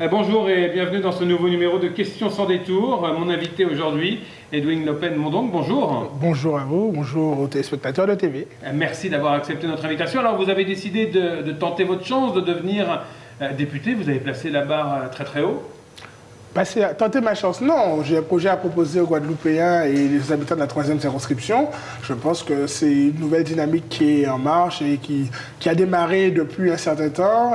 Bonjour et bienvenue dans ce nouveau numéro de Questions sans détour. Mon invité aujourd'hui, Edwin Lopin-Mondongue, bonjour. Bonjour à vous, bonjour aux téléspectateurs de TV. Merci d'avoir accepté notre invitation. Alors vous avez décidé de tenter votre chance, de devenir député. Vous avez placé la barre très très haut. Tenter ma chance, non. J'ai un projet à proposer aux Guadeloupéens et les habitants de la 3e circonscription. Je pense que c'est une nouvelle dynamique qui est en marche et qui a démarré depuis un certain temps.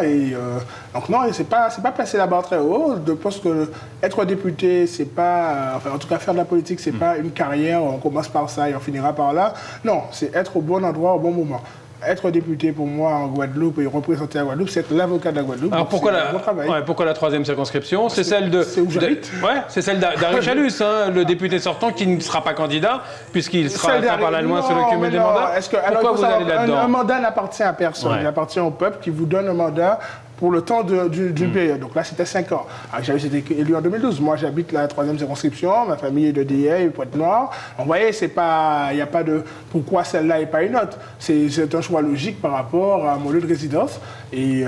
Donc non, c'est pas placer la barre très haut. Je pense que être député, c'est pas... Enfin, en tout cas, faire de la politique, c'est pas une carrière. On commence par ça et on finira par là. Non, c'est être au bon endroit, au bon moment. Être député pour moi en Guadeloupe et représenter la Guadeloupe, c'est être l'avocat de la Guadeloupe. Alors pourquoi la 3e circonscription? C'est celle de... C'est où j'habite. Ouais, c'est celle d'Harry Chalus, hein, le député sortant qui ne sera pas candidat puisqu'il sera atteint par la loi sur le cumul des mandats. Pourquoi vous allez là-dedans? Un mandat n'appartient à personne. Il appartient au peuple qui vous donne un mandat pour le temps d'une période. Donc là, c'était 5 ans. J'avais été élu en 2012. Moi, j'habite la 3e circonscription. Ma famille est de Dieppe, Pointe-Noire. Vous voyez, il n'y a pas de pourquoi celle-là et pas une autre. C'est un choix logique par rapport à mon lieu de résidence. Et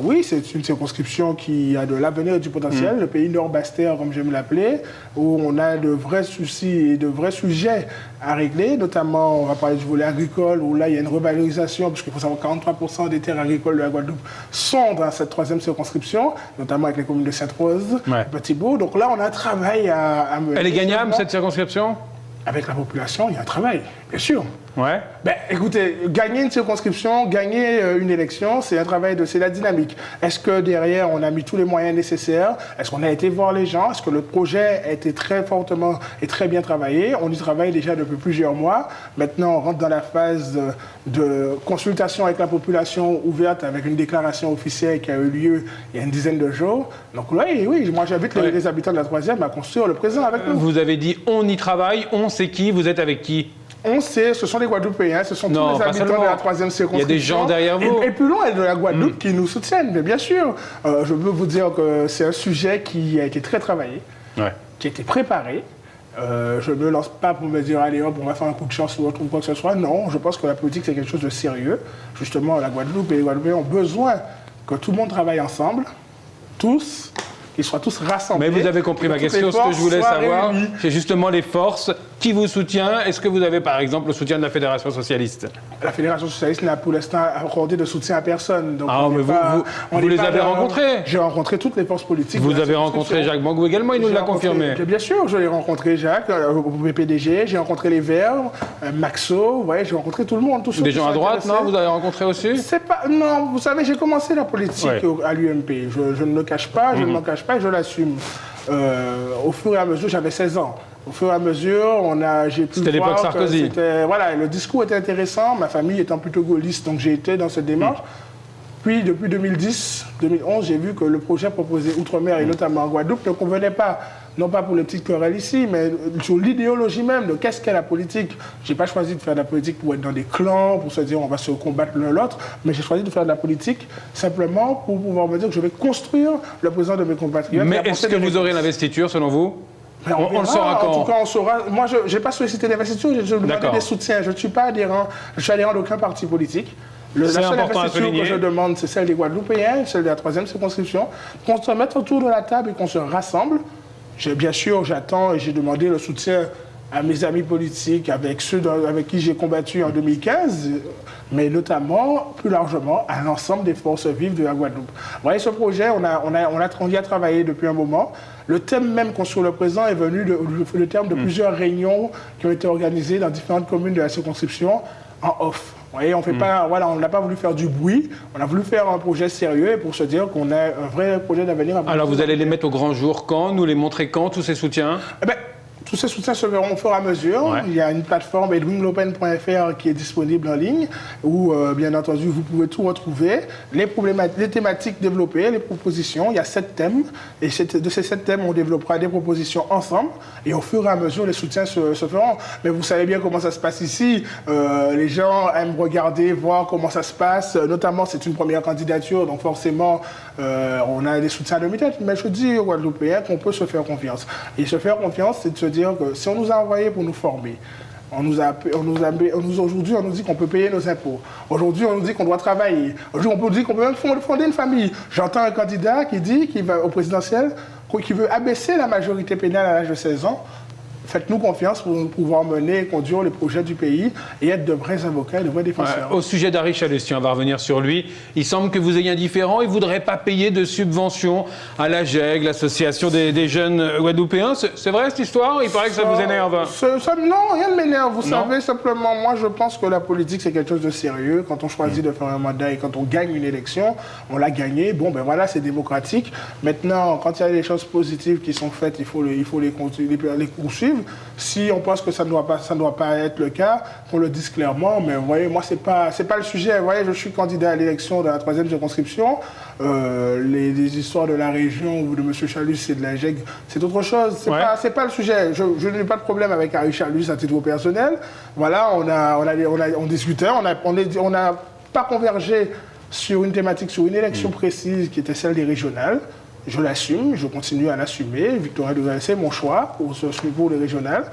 oui, c'est une circonscription qui a de l'avenir et du potentiel. Le pays Nord-Bastère, comme j'aime l'appeler, où on a de vrais soucis et de vrais sujets à régler. Notamment, on va parler du volet agricole, où là, il y a une revalorisation, puisqu'il faut savoir que 43% des terres agricoles de la Guadeloupe sont dans cette 3e circonscription, notamment avec les communes de Sainte-Rose, Petit-Bourg. Donc là, on a un travail à mener. Elle est gagnable, cette circonscription? Avec la population, il y a un travail, bien sûr. Ouais. Écoutez, gagner une circonscription, gagner une élection, c'est un travail c'est la dynamique. Est-ce que derrière, on a mis tous les moyens nécessaires? Est-ce qu'on a été voir les gens? Est-ce que le projet a été très fortement et très bien travaillé? On y travaille déjà depuis plusieurs mois. Maintenant, on rentre dans la phase de consultation avec la population ouverte avec une déclaration officielle qui a eu lieu il y a une dizaine de jours. Donc oui, moi j'invite les habitants de la 3e à construire le présent avec nous. Vous avez dit on y travaille, on c'est qui? Vous êtes avec qui? On sait, ce sont les Guadeloupéens, ce sont tous les habitants de la 3e circonscription. Il y a des gens derrière vous. Et plus loin de la Guadeloupe qui nous soutiennent, mais bien sûr. Je peux vous dire que c'est un sujet qui a été très travaillé, qui a été préparé. Je ne me lance pas pour me dire, allez hop, on va faire un coup de chance ou autre ou quoi que ce soit. Non, je pense que la politique, c'est quelque chose de sérieux. Justement, la Guadeloupe et les Guadeloupéens ont besoin que tout le monde travaille ensemble, tous, qu'ils soient tous rassemblés. Mais vous avez compris ma question. Ce que je voulais savoir, c'est justement les forces. Qui vous soutient? Est-ce que vous avez, par exemple, le soutien de la Fédération socialiste? La Fédération socialiste n'a pour l'instant accordé de soutien à personne. Donc vous les avez rencontrés? J'ai rencontré toutes les forces politiques. Vous avez rencontré Jacques Mangou également, il nous l'a confirmé. Bien sûr, je l'ai rencontré, Jacques, au PDG. J'ai rencontré les Verts, Maxo, vous voyez, j'ai rencontré tout le monde. Des gens à droite, non? Vous avez rencontré aussi? Non, vous savez, j'ai commencé la politique à l'UMP. Je ne le cache pas, je ne m'en cache pas et je l'assume. Au fur et à mesure, j'avais 16 ans. Au fur et à mesure, j'ai pu voir... C'était l'époque Sarkozy. Voilà, le discours était intéressant, ma famille étant plutôt gaulliste, donc j'ai été dans cette démarche. Puis, depuis 2010-2011, j'ai vu que le projet proposé Outre-mer, et notamment en Guadeloupe, ne convenait pas, non pas pour les petites querelles ici, mais sur l'idéologie même de qu'est-ce qu'est la politique. Je n'ai pas choisi de faire de la politique pour être dans des clans, pour se dire on va se combattre l'un l'autre, mais j'ai choisi de faire de la politique simplement pour pouvoir me dire que je vais construire le présent de mes compatriotes. Mais est-ce que vous aurez l'investiture, selon vous? On le saura quand? En tout cas, on saura. Moi, je n'ai pas sollicité l'investiture, je demandais des soutiens. Je ne suis pas adhérent, je suis adhérent d'auquun parti politique. La seule investiture que je demande, c'est celle des Guadeloupéens, celle de la 3e circonscription, qu'on se mette autour de la table et qu'on se rassemble. Bien sûr, j'attends et j'ai demandé le soutien à mes amis politiques, avec ceux avec qui j'ai combattu en 2015, mais notamment, plus largement, à l'ensemble des forces vives de la Guadeloupe. Vous voyez, ce projet, on y a travaillé depuis un moment. Le thème même Construire le présent est venu le terme de plusieurs réunions qui ont été organisées dans différentes communes de la circonscription en off. Vous voyez, on n'a pas voulu faire du bruit, on a voulu faire un projet sérieux et pour se dire qu'on a un vrai projet d'avenir. Alors vous allez les mettre au grand jour quand? Nous les montrer quand, tous ces soutiens? Tous ces soutiens se verront au fur et à mesure. Il y a une plateforme edwinlopen.fr qui est disponible en ligne où, bien entendu, vous pouvez tout retrouver. Les thématiques développées, les propositions. Il y a 7 thèmes. Et de ces 7 thèmes, on développera des propositions ensemble. Et au fur et à mesure, les soutiens se feront. Mais vous savez bien comment ça se passe ici. Les gens aiment regarder, voir comment ça se passe. Notamment, c'est une première candidature. Donc forcément, on a des soutiens de demi-tête. Mais je dis aux Guadeloupéens qu'on peut se faire confiance. Et se faire confiance, c'est de se dire que si on nous a envoyés pour nous former, Aujourd'hui, on nous dit qu'on peut payer nos impôts. Aujourd'hui, on nous dit qu'on doit travailler. Aujourd'hui, on nous dit qu'on peut même fonder une famille. J'entends un candidat qui dit qu'il va au présidentiel, qui veut abaisser la majorité pénale à l'âge de 16 ans. Faites-nous confiance pour pouvoir mener et conduire les projets du pays et être de vrais avocats et de vrais défenseurs. Au sujet d'Harry Chalus, on va revenir sur lui. Il semble que vous ayez un différend. Il ne voudrait pas payer de subventions à la GEG, l'association des jeunes guadeloupéens. C'est vrai cette histoire? Il paraît que ça vous énerve. Non, rien ne m'énerve. Vous savez, simplement, moi je pense que la politique c'est quelque chose de sérieux. Quand on choisit de faire un mandat et quand on gagne une élection, on l'a gagné. Bon, ben voilà, c'est démocratique. Maintenant, quand il y a des choses positives qui sont faites, il faut les poursuivre. Si on pense que ça ne doit pas être le cas, qu'on le dise clairement. Mais vous voyez, moi, c'est pas le sujet. Vous voyez, je suis candidat à l'élection de la 3e circonscription. Les histoires de la région ou de M. Chalus et de la GEG, c'est autre chose. C'est pas le sujet. Je n'ai pas de problème avec Harry Chalus à titre personnel. Voilà, on discutait, on n'a pas convergé sur une thématique, sur une élection précise qui était celle des régionales. Je l'assume, je continue à l'assumer. Victorin Duval, c'est mon choix pour les régionales.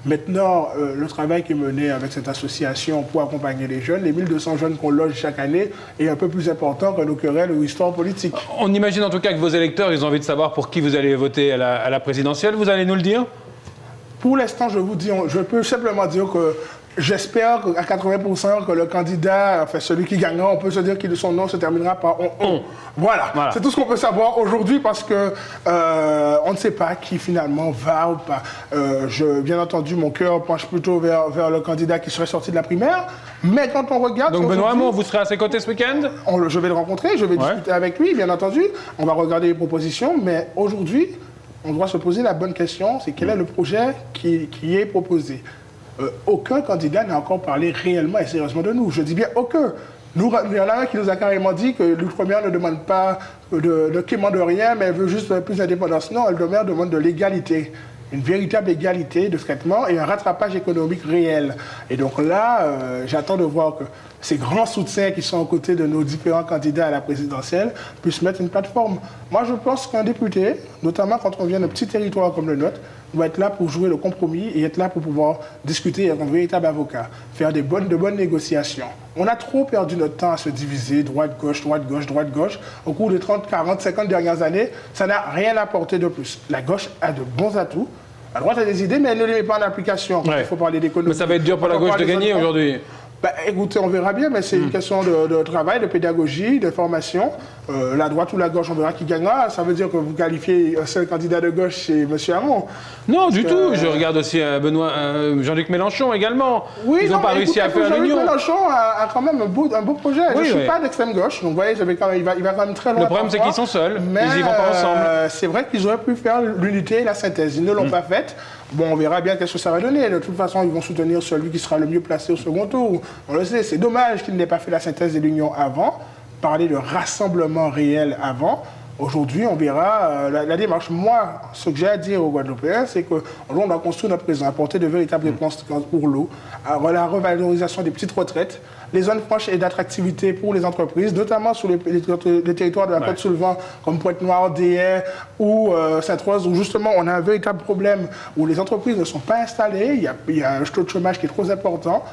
Maintenant, le travail qui est mené avec cette association pour accompagner les jeunes, les 1200 jeunes qu'on loge chaque année, est un peu plus important que nos querelles ou histoires politiques. On imagine en tout cas que vos électeurs, ils ont envie de savoir pour qui vous allez voter à la présidentielle. Vous allez nous le dire? Pour l'instant, je peux simplement dire que j'espère à 80% que le candidat, enfin celui qui gagnera, on peut se dire que son nom se terminera par on. Voilà. C'est tout ce qu'on peut savoir aujourd'hui parce que on ne sait pas qui finalement va ou pas. Bien entendu, mon cœur penche plutôt vers le candidat qui serait sorti de la primaire. Mais quand on regarde... Donc Benoît Hamon, vous serez à ses côtés ce week-end? Je vais le rencontrer, je vais discuter avec lui, bien entendu. On va regarder les propositions, mais aujourd'hui, on doit se poser la bonne question, c'est quel est le projet qui est proposé. Aucun candidat n'a encore parlé réellement et sérieusement de nous. Je dis bien aucun. Il y en a un qui nous a carrément dit que l'Outre-mer ne demande pas de rien, mais elle veut juste plus d'indépendance. Non, l'Outre-mer demande de l'égalité. Une véritable égalité de traitement et un rattrapage économique réel. Et donc là, j'attends de voir que ces grands soutiens qui sont aux côtés de nos différents candidats à la présidentielle puissent mettre une plateforme. Moi, je pense qu'un député, notamment quand on vient d'un petit territoire comme le nôtre, doit être là pour jouer le compromis et être là pour pouvoir discuter avec un véritable avocat, faire de bonnes négociations. On a trop perdu notre temps à se diviser, droite-gauche, droite-gauche, droite-gauche. Au cours des 30, 40, 50 dernières années, ça n'a rien apporté de plus. La gauche a de bons atouts. La droite a des idées, mais elle ne les met pas en application. Il faut parler d'économie. Mais ça va être dur pour la gauche de gagner aujourd'hui. Écoutez, on verra bien, mais c'est une question de travail, de pédagogie, de formation. La droite ou la gauche, on verra qui gagnera. Ça veut dire que vous qualifiez un seul candidat de gauche, c'est M. Hamon. Non, du tout. Je regarde aussi Jean-Luc Mélenchon également. Oui, ils n'ont pas réussi à faire l'union. Jean-Luc Mélenchon a quand même un beau projet. Je ne suis pas d'extrême gauche, donc vous voyez, il va quand même très loin. Le problème, c'est qu'ils sont seuls. Ils n'y vont pas ensemble. C'est vrai qu'ils auraient pu faire l'unité et la synthèse. Ils ne l'ont pas faite. Bon, on verra bien qu'est-ce que ça va donner. De toute façon, ils vont soutenir celui qui sera le mieux placé au second tour. On le sait, c'est dommage qu'ils n'aient pas fait la synthèse de l'union avant, parler de rassemblement réel avant. Aujourd'hui, on verra la démarche. Moi, ce que j'ai à dire aux Guadeloupéens, c'est qu'on doit construire notre présent, apporter de véritables réponses pour l'eau, la revalorisation des petites retraites, les zones franches et d'attractivité pour les entreprises, notamment sur les territoires de la Côte-Sous-le-Vent, comme Pointe-Noire, Déhais ou Sainte-Rose, où justement on a un véritable problème, où les entreprises ne sont pas installées, il y a un taux de chômage qui est trop important.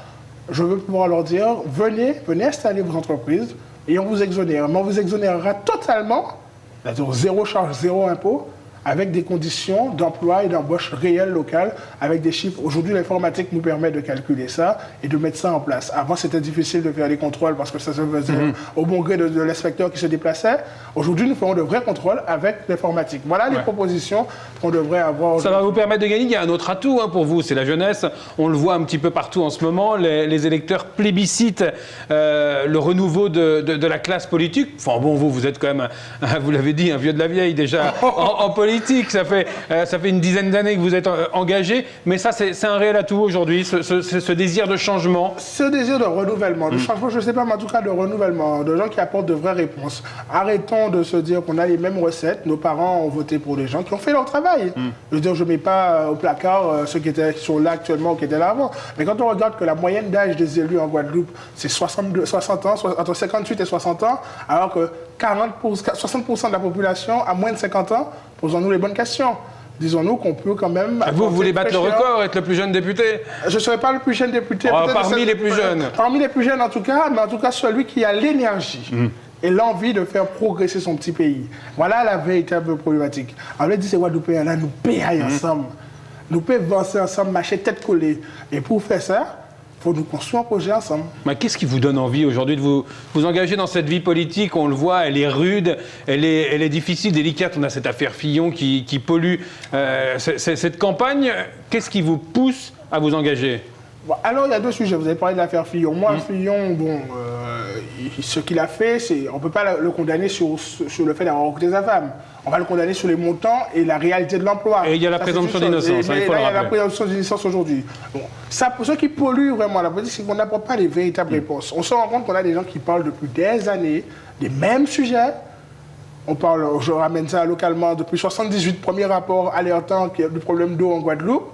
Je veux pouvoir leur dire, venez installer vos entreprises et on vous exonère. Mais on vous exonérera totalement, c'est-à-dire zéro charge, zéro impôt, avec des conditions d'emploi et d'embauche réelles locales, avec des chiffres. Aujourd'hui, l'informatique nous permet de calculer ça et de mettre ça en place. Avant, c'était difficile de faire les contrôles parce que ça se faisait au bon gré de l'inspecteur qui se déplaçait. Aujourd'hui, nous ferons de vrais contrôles avec l'informatique. Voilà les propositions qu'on devrait avoir. Ça va vous permettre de gagner. Il y a un autre atout pour vous, c'est la jeunesse. On le voit un petit peu partout en ce moment. Les électeurs plébiscitent le renouveau de la classe politique. Enfin bon, vous êtes quand même, vous l'avez dit, un vieux de la vieille déjà en politique. Ça fait une dizaine d'années que vous êtes engagé, mais ça, c'est un réel atout aujourd'hui, ce désir de changement. Ce désir de renouvellement, de changement, je ne sais pas, mais en tout cas de renouvellement, de gens qui apportent de vraies réponses. Arrêtons de se dire qu'on a les mêmes recettes. Nos parents ont voté pour des gens qui ont fait leur travail. Je veux dire, je ne mets pas au placard ceux qui sont là actuellement ou qui étaient là avant. Mais quand on regarde que la moyenne d'âge des élus en Guadeloupe, c'est 60 ans, entre 58 et 60 ans, alors que 60% de la population a moins de 50 ans, posons-nous les bonnes questions. disons-nous qu'on peut quand même... Vous voulez battre le record, être le plus jeune député? Je ne serai pas le plus jeune député. Parmi les plus jeunes. Parmi les plus jeunes en tout cas, mais en tout cas celui qui a l'énergie et l'envie de faire progresser son petit pays. Voilà la véritable problématique. On a dit c'est Guadeloupéens, là, nous payons ensemble. Nous pouvons avancer ensemble, marcher tête collée. Et pour faire ça, il faut nous construire un projet ensemble. Mais qu'est-ce qui vous donne envie aujourd'hui de vous engager dans cette vie politique? On le voit, elle est rude, elle est difficile, délicate. On a cette affaire Fillon qui pollue cette campagne. Qu'est-ce qui vous pousse à vous engager? Bon, alors, il y a deux sujets. Vous avez parlé de l'affaire Fillon. Moi, Fillon, bon, ce qu'il a fait, on ne peut pas le condamner sur le fait d'avoir recruté sa femme. On va le condamner sur les montants et la réalité de l'emploi. Et il y a la présomption d'innocence. Il y a la présomption d'innocence aujourd'hui. Bon, pour ceux qui polluent vraiment la politique, c'est qu'on n'apporte pas les véritables réponses. On se rend compte qu'on a des gens qui parlent depuis des années des mêmes sujets. Je ramène ça localement depuis 1978, premier rapport alertant du problème d'eau en Guadeloupe.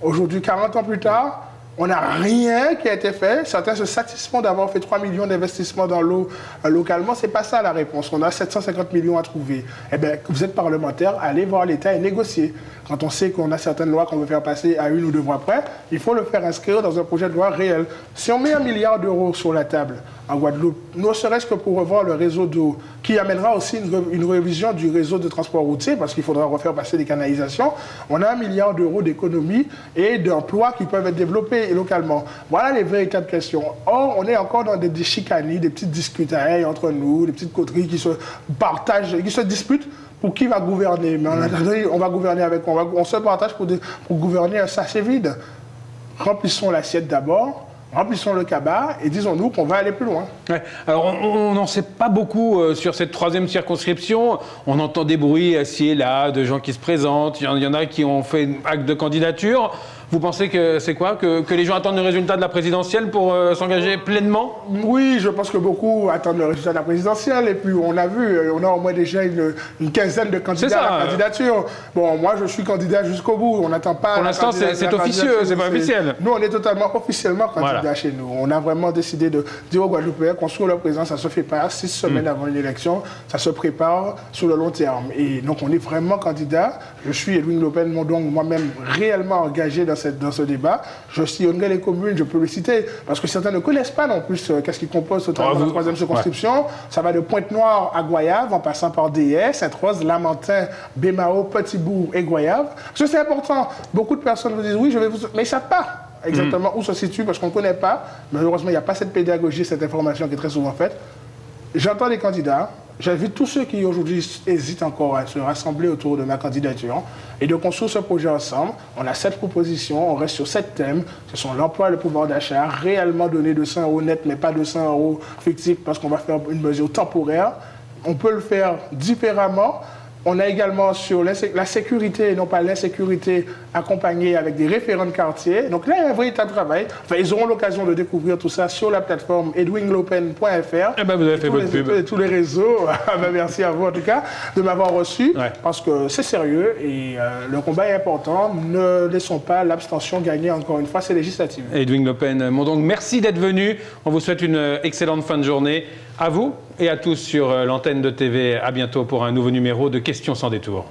Aujourd'hui, 40 ans plus tard, on n'a rien qui a été fait. Certains se satisfont d'avoir fait 3 millions d'investissements dans l'eau localement. Ce n'est pas ça la réponse. On a 750 millions à trouver. Eh bien, vous êtes parlementaire, allez voir l'État et négocier. Quand on sait qu'on a certaines lois qu'on veut faire passer à 1 ou 2 mois près, il faut le faire inscrire dans un projet de loi réel. Si on met 1 milliard d'euros sur la table en Guadeloupe, ne serait-ce que pour revoir le réseau d'eau, qui amènera aussi une révision du réseau de transport routier, parce qu'il faudra refaire passer des canalisations, on a 1 milliard d'euros d'économies et d'emplois qui peuvent être développés localement. Voilà les véritables questions. Or, on est encore dans des chicaneries, des petites disputailles entre nous, des petites coteries qui se partagent, qui se disputent pour qui va gouverner. Mais on va gouverner avec on se partage pour gouverner un sachet vide. Remplissons l'assiette d'abord. Remplissons le cabas et disons-nous qu'on va aller plus loin. Ouais. Alors, on n'en sait pas beaucoup sur cette 3e circonscription. On entend des bruits ci et là de gens qui se présentent. Il y en a qui ont fait un acte de candidature. Vous pensez que c'est quoi? Que les gens attendent le résultat de la présidentielle pour s'engager pleinement? Oui, je pense que beaucoup attendent le résultat de la présidentielle. Et puis, on a vu, on a au moins déjà une quinzaine de candidats à la candidature. Bon, moi, je suis candidat jusqu'au bout. On n'attend pas... Pour l'instant, c'est officieux, c'est pas officiel. Nous, on est totalement officiellement candidats chez nous. On a vraiment décidé de dire aux Guadeloupéens construire leur président, ça ne se fait pas 6 semaines avant une élection. Ça se prépare sur le long terme. Et donc, on est vraiment candidat. Je suis Edwin Lopin, donc moi-même réellement engagé dans ce débat. Je sillonnerai les communes, je peux le citer, parce que certains ne connaissent pas non plus qu'est-ce qui compose totalement la 3e circonscription. Ouais. Ça va de Pointe-Noire à Goyave, en passant par Déès, Sainte-Rose, Lamentin, Bémao, Petit-Bourg et Goyave. Parce que c'est important. Beaucoup de personnes vous disent, oui, je vais vous... Mais ils ne savent pas exactement où se situe, parce qu'on ne connaît pas. Malheureusement, il n'y a pas cette pédagogie, cette information qui est très souvent faite. J'entends les candidats. J'invite tous ceux qui aujourd'hui hésitent encore à se rassembler autour de ma candidature et de construire ce projet ensemble. On a 7 propositions, on reste sur 7 thèmes. Ce sont l'emploi et le pouvoir d'achat, réellement donner 200 € net, mais pas 200 € fictifs parce qu'on va faire une mesure temporaire. On peut le faire différemment. On a également sur la sécurité, et non pas l'insécurité, accompagnée avec des référents de quartier. Donc là, il y a un véritable travail. Enfin, ils auront l'occasion de découvrir tout ça sur la plateforme edwinlopen.fr. Eh ben, vous avez fait votre pub. Tous les réseaux. Merci à vous, en tout cas, de m'avoir reçu, parce que c'est sérieux et le combat est important. Ne laissons pas l'abstention gagner encore une fois ces législatives. Edwin Lopin, donc merci d'être venu. On vous souhaite une excellente fin de journée. À vous et à tous sur l'antenne de TV. À bientôt pour un nouveau numéro de Questions sans détour.